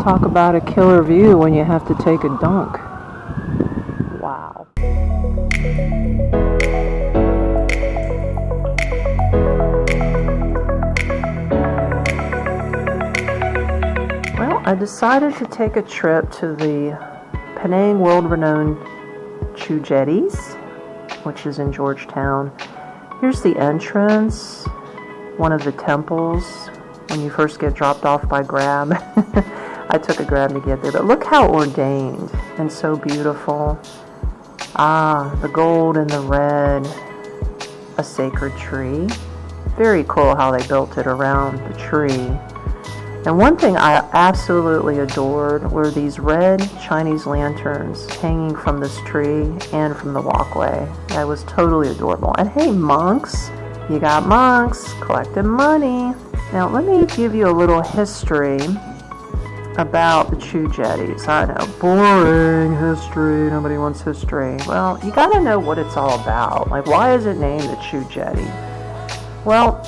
Talk about a killer view when you have to take a dunk. Wow. Well, I decided to take a trip to the Penang world-renowned Chew Jetties, which is in Georgetown. Here's the entrance, one of the temples when you first get dropped off by Grab. I took a Grab to get there, but look how ordained and so beautiful. The gold and the red, a sacred tree. Very cool how they built it around the tree. And one thing I absolutely adored were these red Chinese lanterns hanging from this tree and from the walkway. That was totally adorable. And hey, monks, you got monks collecting money. Now let me give you a little history about the Chew Jetties. I know, boring history, nobody wants history. Well, you gotta know what it's all about. Like, why is it named the Chew Jetty? Well,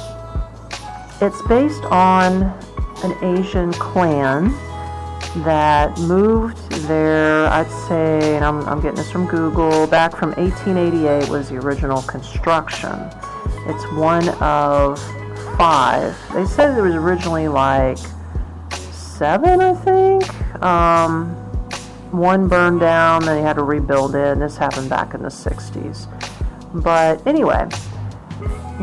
it's based on an Asian clan that moved there, I'd say, and I'm getting this from Google, back from 1888 was the original construction. It's one of 5. They said there was originally like 7, I think. One burned down, then they had to rebuild it, and this happened back in the 60s. But anyway,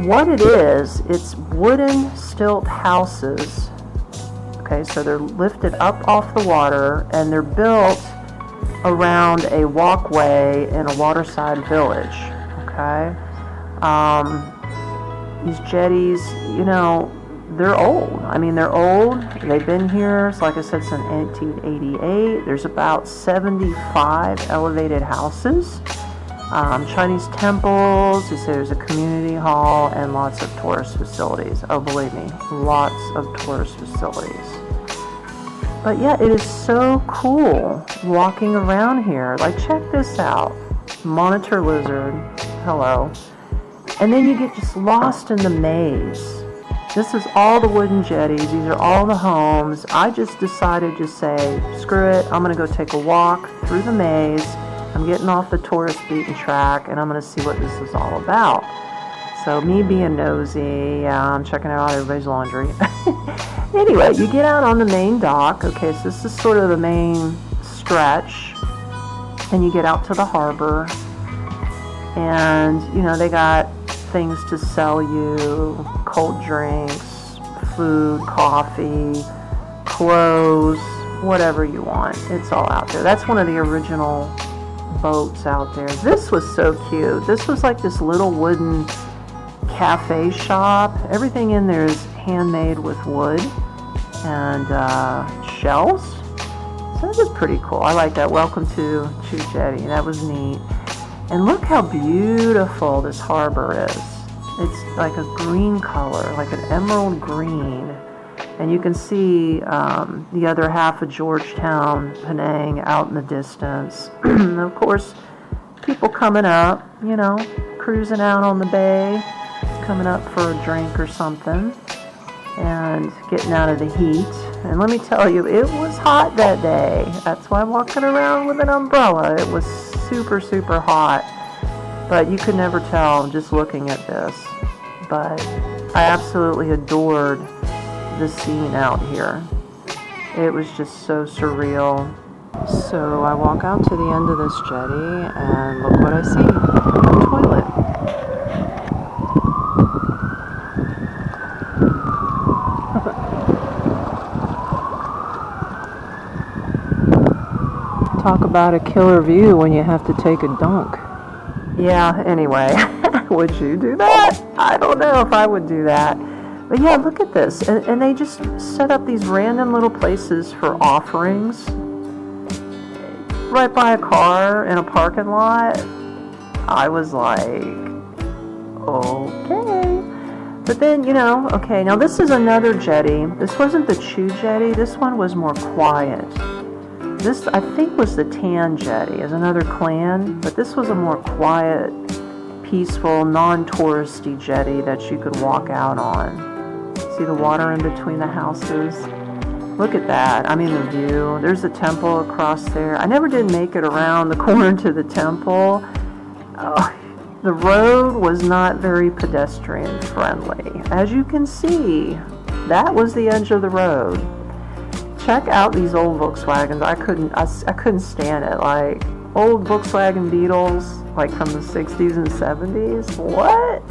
what it is, it's wooden stilt houses. Okay, so they're lifted up off the water, and they're built around a walkway in a waterside village. Okay, these jetties, you know, they're old. I mean, they're old. They've been here, so like I said, since 1888. There's about 75 elevated houses, Chinese temples. You say there's a community hall and lots of tourist facilities. Oh, believe me, lots of tourist facilities. But yeah, it is so cool walking around here. Like, check this out. Monitor lizard. Hello. And then you get just lost in the maze. This is all the wooden jetties. These are all the homes. I just decided to say, screw it. I'm going to go take a walk through the maze. I'm getting off the tourist beaten track, and I'm going to see what this is all about. So me being nosy, I'm checking out everybody's laundry. Anyway, you get out on the main dock. Okay, so this is sort of the main stretch. And you get out to the harbor. And, you know, they got things to sell you. Cold drinks, food, coffee, clothes, whatever you want. It's all out there. That's one of the original boats out there. This was so cute. This was like this little wooden cafe shop. Everything in there is handmade with wood and shells. So that was pretty cool. I like that. Welcome to Chew Jetty. That was neat. And look how beautiful this harbor is. It's like a green color, like an emerald green. And you can see the other half of Georgetown, Penang, out in the distance. And of course, people coming up, you know, cruising out on the bay, coming up for a drink or something, and getting out of the heat. And let me tell you, it was hot that day. That's why I'm walking around with an umbrella. It was super, super hot. But you could never tell just looking at this. But I absolutely adored the scene out here. It was just so surreal. So I walk out to the end of this jetty, and look what I see. A toilet. Talk about a killer view when you have to take a dunk. Yeah, anyway, would you do that? I don't know if I would do that. But yeah, look at this. And they just set up these random little places for offerings right by a car in a parking lot. I was like, okay. But then, you know, okay, now this is another jetty. This wasn't the Chew Jetty. This one was more quiet. This, I think, was the Tan Jetty, is another clan, but this was a more quiet, peaceful, non-touristy jetty that you could walk out on. See the water in between the houses? Look at that. I mean, the view. There's a temple across there. I never did make it around the corner to the temple. The road was not very pedestrian friendly. As you can see, that was the edge of the road. Check out these old Volkswagens. I couldn't stand it. Like old Volkswagen Beetles, like from the 60s and 70s. What?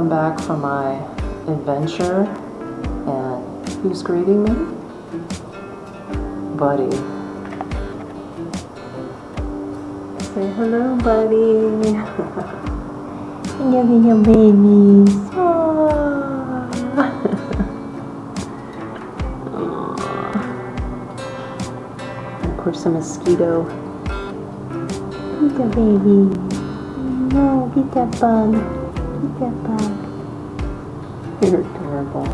Back from my adventure, and who's greeting me? Buddy. Say hello, buddy. Hello, babies. Of course, a mosquito. Get a baby. No, get that bug. Get that bug. You're adorable.